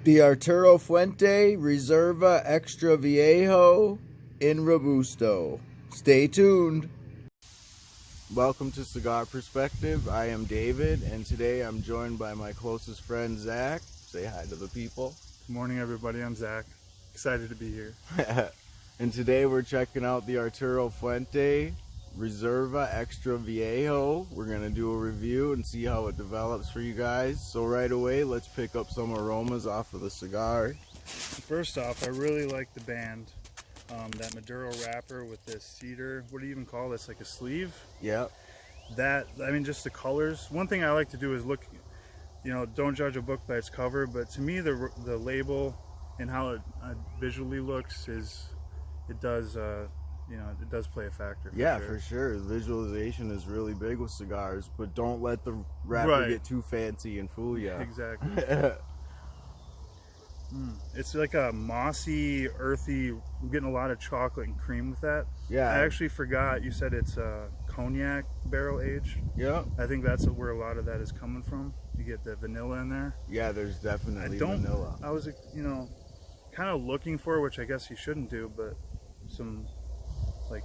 The Arturo Fuente Reserva Extra Viejo in Robusto. Stay tuned. Welcome to Cigar Perspective. I am David, and today I'm joined by my closest friend, Zach. Say hi to the people. Good morning, everybody. I'm Zach. Excited to be here. And today we're checking out the Arturo Fuente Reserva Extra Viejo. We're going to do a review and see how it develops for you guys. So right away, let's pick up some aromas off of the cigar. First off, I really like the band. That Maduro wrapper with this cedar, what do you even call this, like a sleeve? Yep. That, I mean, just the colors. One thing I like to do is look, you know, don't judge a book by its cover, but to me the label and how it visually looks is, it does, you know, it does play a factor. For sure. Visualization is really big with cigars, but don't let the wrapper get too fancy and fool you. Exactly. It's like a mossy, earthy. I'm getting a lot of chocolate and cream with that. Yeah. I actually forgot you said it's cognac barrel aged. Yeah. I think that's where a lot of that is coming from. You get the vanilla in there. Yeah, there's definitely vanilla. I was, you know, kind of looking for, which I guess you shouldn't do, but some like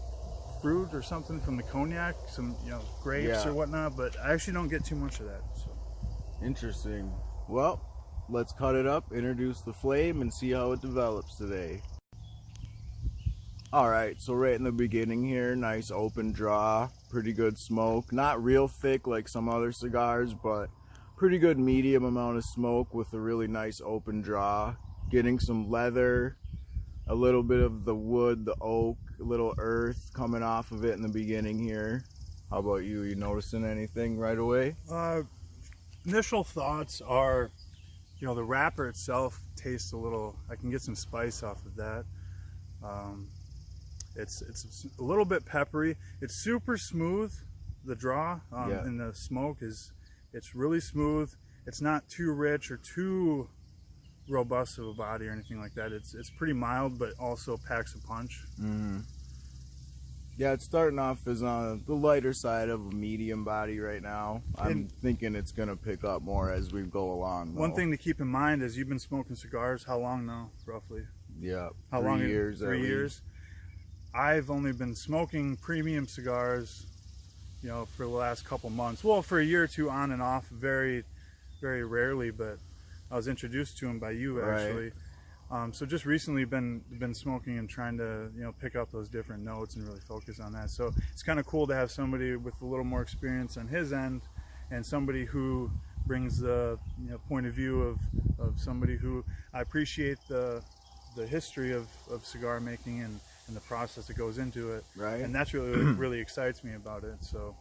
fruit or something from the cognac, some, you know, grapes or whatnot, but I actually don't get too much of that. So interesting. Well, let's cut it up, introduce the flame, and see how it develops today. Alright, so right in the beginning here, nice open draw, pretty good smoke. Not real thick like some other cigars, but pretty good medium amount of smoke with a really nice open draw. Getting some leather, a little bit of the wood, the oak, a little earth coming off of it in the beginning here. How about you? You noticing anything right away? Initial thoughts are, you know, the wrapper itself tastes a little, I can get some spice off of that. It's a little bit peppery. It's super smooth, the draw, and the smoke is, it's really smooth. It's not too rich or too robust of a body or anything like that. It's pretty mild, but also packs a punch. Yeah, it's starting off as on the lighter side of a medium body right now. I'm thinking it's going to pick up more as we go along, though. One thing to keep in mind is you've been smoking cigars, how long now, roughly? Yeah, how 3 long? years. 3 years. I've only been smoking premium cigars, you know, for the last couple months. Well, for a year or two on and off, very, very rarely, but I was introduced to them by you, actually. So just recently been smoking and trying to, you know, pick up those different notes and really focus on that. So it's kind of cool to have somebody with a little more experience on his end, and somebody who brings the, you know, point of view of somebody who, I appreciate the history of cigar making and the process that goes into it. Right. And that's really really excites me about it. So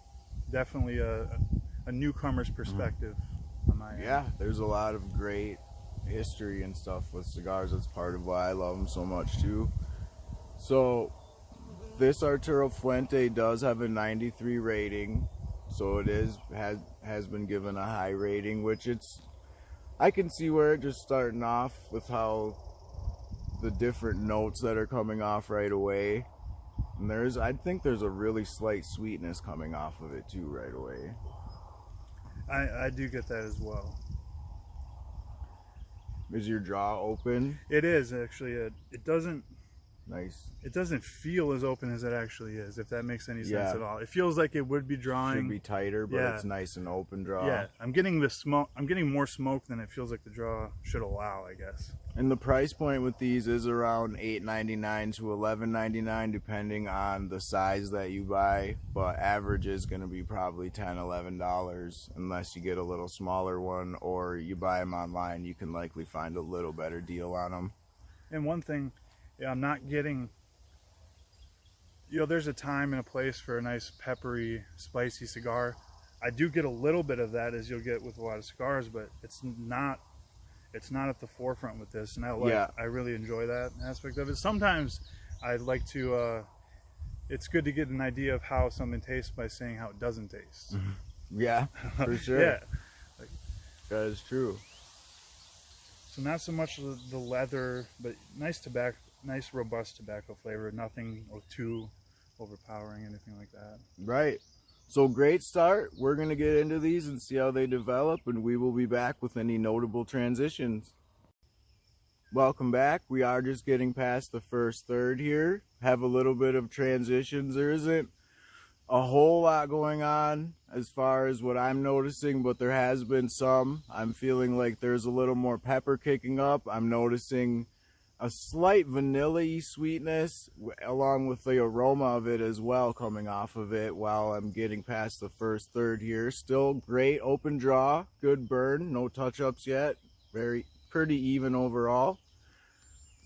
definitely a newcomer's perspective on my end. Yeah, there's a lot of great history and stuff with cigars. That's part of why I love them so much too. So this Arturo Fuente does have a 93 rating, so it has been given a high rating, which I can see where it just starting off with how the different notes that are coming off right away, and I think there's a really slight sweetness coming off of it too right away. I do get that as well. Is your jaw open? It is actually. It doesn't. Nice. It doesn't feel as open as it actually is, if that makes any sense at all. It feels like it would be drawing. Should be tighter, but it's nice and open draw. Yeah, I'm getting the smoke. I'm getting more smoke than it feels like the draw should allow, I guess. And the price point with these is around $8.99 to $11.99, depending on the size that you buy. But average is going to be probably $10, $11, unless you get a little smaller one or you buy them online. You can likely find a little better deal on them. And one thing, I'm not getting, you know, there's a time and a place for a nice peppery, spicy cigar. I do get a little bit of that, as you'll get with a lot of cigars, but it's not at the forefront with this, and I really enjoy that aspect of it. Sometimes I'd like to, it's good to get an idea of how something tastes by saying how it doesn't taste. Yeah, for sure. Yeah. That is true. So not so much the leather, but nice robust tobacco flavor. Nothing too overpowering, anything like that. Right. So great start. We're going to get into these and see how they develop, and we will be back with any notable transitions. Welcome back. We are just getting past the first third here. Have a little bit of transitions. There isn't a whole lot going on as far as what I'm noticing, but there has been some. I'm feeling like there's a little more pepper kicking up. I'm noticing a slight vanilla-y sweetness along with the aroma of it as well coming off of it while I'm getting past the first third here. Still great open draw, good burn, no touch-ups yet. Pretty even overall.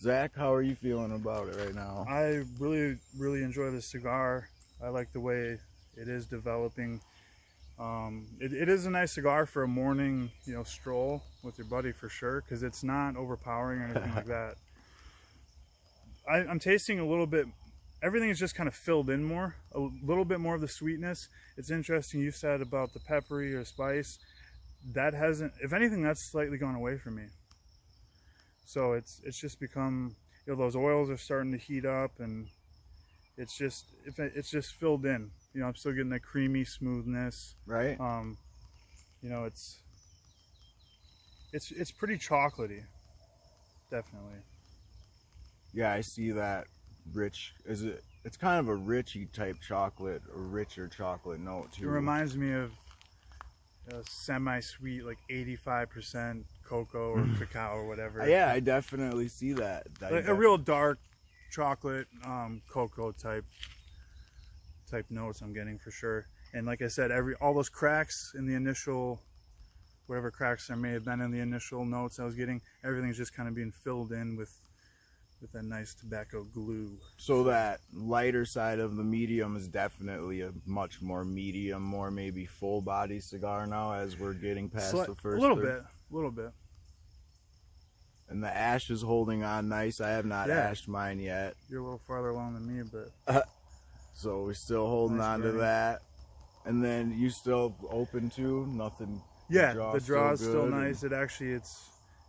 Zach, how are you feeling about it right now? I really enjoy this cigar. I like the way it is developing. It is a nice cigar for a morning, stroll with your buddy for sure, because it's not overpowering or anything like that. I'm tasting a little bit. Everything is just kind of filled in more, a little bit more of the sweetness. It's interesting you said about the peppery or spice. That hasn't, if anything, that's slightly gone away from me. So it's just become, those oils are starting to heat up, and it's just filled in. I'm still getting a creamy smoothness. Right. It's pretty chocolatey, definitely. Yeah, I see that rich. It's kind of a richy type chocolate, or richer chocolate note too. It reminds me of a semi-sweet, like 85% cocoa or cacao or whatever. Yeah, I definitely see that. Like a real dark chocolate, cocoa type notes I'm getting for sure. And like I said, all those cracks in the initial, whatever cracks there may have been in the initial notes I was getting, everything's just kind of being filled in with that nice tobacco glue. So that lighter side of the medium is definitely a much more medium, more maybe full body cigar now as we're getting past the first. A little bit. And the ash is holding on nice. I have not ashed mine yet. You're a little farther along than me, but so we're still holding on to that. And then you still open to nothing. Yeah, the draw is still nice.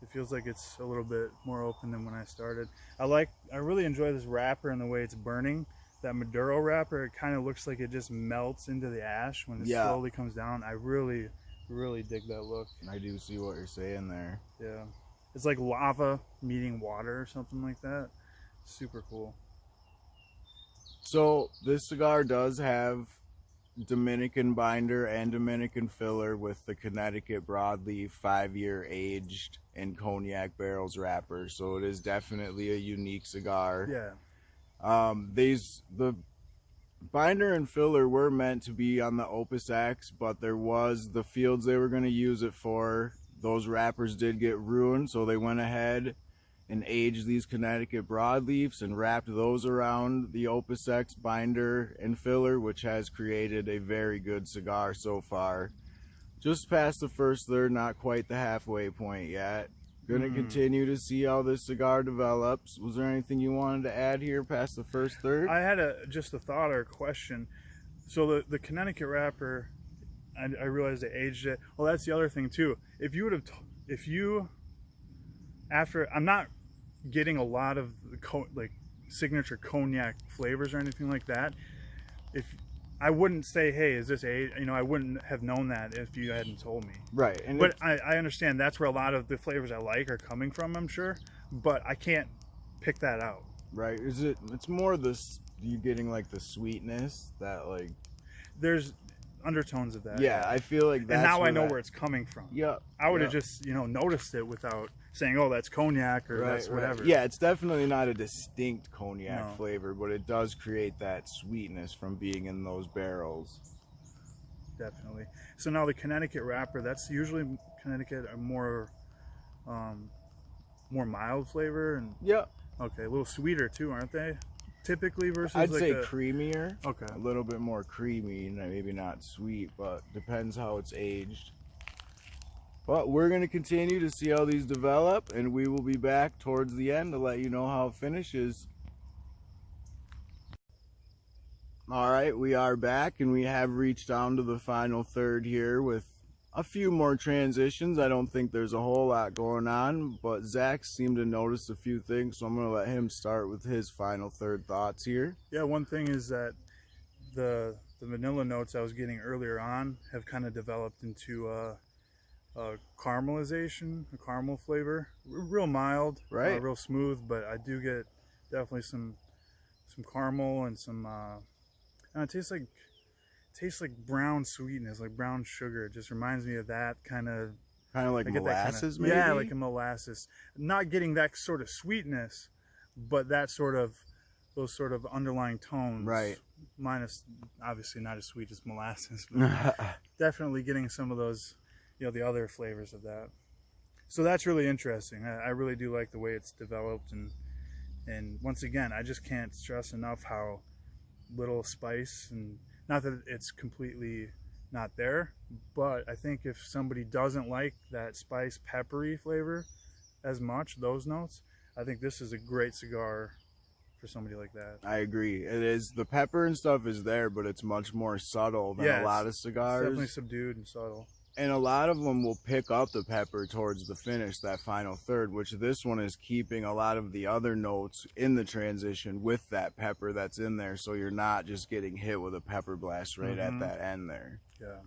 It feels like it's a little bit more open than when I started. I really enjoy this wrapper and the way it's burning. That Maduro wrapper, it kind of looks like it just melts into the ash when it slowly comes down. I really dig that look. I do see what you're saying there. Yeah. It's like lava meeting water or something like that. Super cool. So this cigar does have Dominican binder and Dominican filler with the Connecticut broadleaf 5-year aged in cognac barrels wrapper. So it is definitely a unique cigar. Yeah. The binder and filler were meant to be on the Opus X, but there was the fields they were going to use it for. Those wrappers did get ruined, so they went ahead and aged these Connecticut broadleafs and wrapped those around the Opus X binder and filler, which has created a very good cigar so far. Just past the first third, not quite the halfway point yet. Gonna continue to see how this cigar develops. Was there anything you wanted to add here past the first third? I had just a thought or a question. So the Connecticut wrapper, I realized they aged it. Well, that's the other thing too. I'm not getting a lot of like signature cognac flavors or anything like that. If I wouldn't say, hey, is this aged? I wouldn't have known that if you hadn't told me. Right. But I understand that's where a lot of the flavors I like are coming from, I'm sure. But I can't pick that out. Right. It's more you getting like the sweetness that like. There's undertones of that. Yeah, I feel like that's. And now I know where it's coming from. Yeah. I would have just, noticed it without saying, oh, that's cognac or that's whatever. Yeah, it's definitely not a distinct cognac flavor, but it does create that sweetness from being in those barrels. Definitely. So now the Connecticut wrapper, that's usually Connecticut a more mild flavor and okay, a little sweeter too, aren't they? Typically versus I'd say creamier. Okay. A little bit more creamy, maybe not sweet, but depends how it's aged. But we're going to continue to see how these develop, and we will be back towards the end to let you know how it finishes. Alright, we are back, and we have reached down to the final third here with a few more transitions. I don't think there's a whole lot going on, but Zach seemed to notice a few things, so I'm going to let him start with his final third thoughts here. Yeah, one thing is that the vanilla notes I was getting earlier on have kind of developed into caramelization, a caramel flavor. Real mild, Right. real smooth, but I do get definitely some caramel and some. And it tastes like brown sweetness, like brown sugar. It just reminds me of that kind of. Kind of like I get that molasses, kinda, maybe? yeah, like a molasses. Not getting that sort of sweetness, but that sort of those sort of underlying tones. Right. Minus, obviously, not as sweet as molasses, but definitely getting some of those, the other flavors of that. So that's really interesting. I really do like the way it's developed, and once again, I just can't stress enough how little spice, and not that it's completely not there, but I think if somebody doesn't like that spice peppery flavor as much, those notes, I think this is a great cigar for somebody like that. I agree. It is, the pepper and stuff is there, but it's much more subtle than a lot of cigars. It's definitely subdued and subtle. And a lot of them will pick up the pepper towards the finish, that final third, which this one is keeping a lot of the other notes in the transition with that pepper that's in there, so you're not just getting hit with a pepper blast right at that end there. Yeah.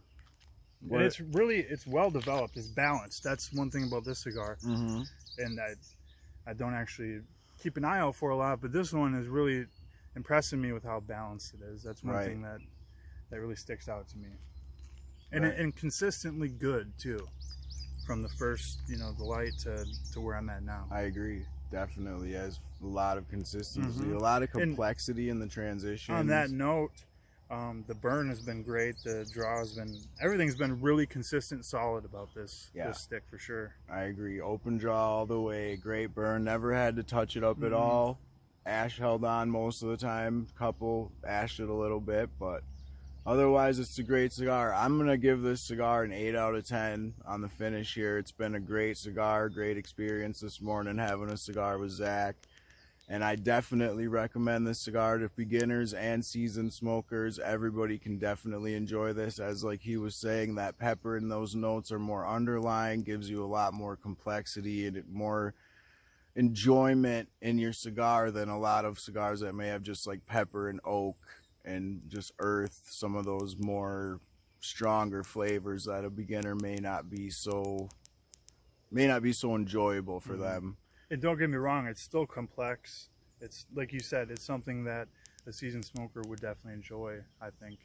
And it's well developed. It's balanced. That's one thing about this cigar. And I don't actually keep an eye out for a lot, but this one is really impressing me with how balanced it is. That's one thing that really sticks out to me. And, and consistently good too, from the first, the light to where I'm at now. I agree. Definitely has a lot of consistency, a lot of complexity in the transition. On that note, the burn has been great. The draw has been, everything's been really consistent, solid about this stick for sure. I agree. Open draw all the way. Great burn. Never had to touch it up at all. Ash held on most of the time. Couple ashed it a little bit, but otherwise, it's a great cigar. I'm going to give this cigar an 8 out of 10 on the finish here. It's been a great cigar, great experience this morning having a cigar with Zach. And I definitely recommend this cigar to beginners and seasoned smokers. Everybody can definitely enjoy this. As like he was saying, that pepper and those notes are more underlying, gives you a lot more complexity and more enjoyment in your cigar than a lot of cigars that may have just like pepper and oak and just earth, some of those more stronger flavors that a beginner may not be so enjoyable for them. And don't get me wrong, it's still complex. It's like you said, it's something that a seasoned smoker would definitely enjoy. I think,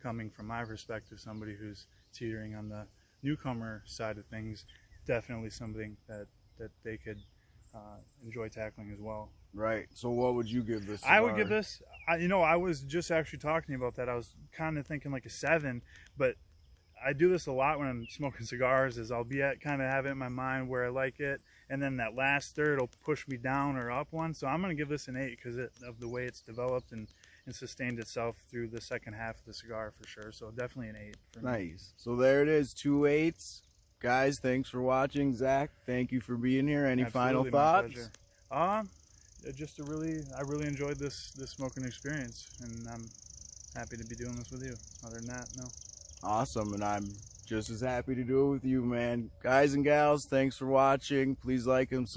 coming from my perspective, somebody who's teetering on the newcomer side of things, definitely something that they could enjoy tackling as well. Right. So what would you give this cigar? I would give this, I was just actually talking about that. I was kind of thinking like a 7, but I do this a lot when I'm smoking cigars, is I'll be kind of have it in my mind where I like it, and then that last third will push me down or up one. So I'm going to give this an 8 because of the way it's developed and sustained itself through the second half of the cigar for sure. So definitely an 8 for me. Nice. So there it is, 2 8s. Guys, thanks for watching. Zach, thank you for being here. Any final thoughts? I really enjoyed this smoking experience, and I'm happy to be doing this with you. Other than that, no. Awesome, and I'm just as happy to do it with you, man. Guys and gals, thanks for watching. Please like and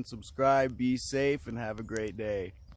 subscribe. Be safe and have a great day.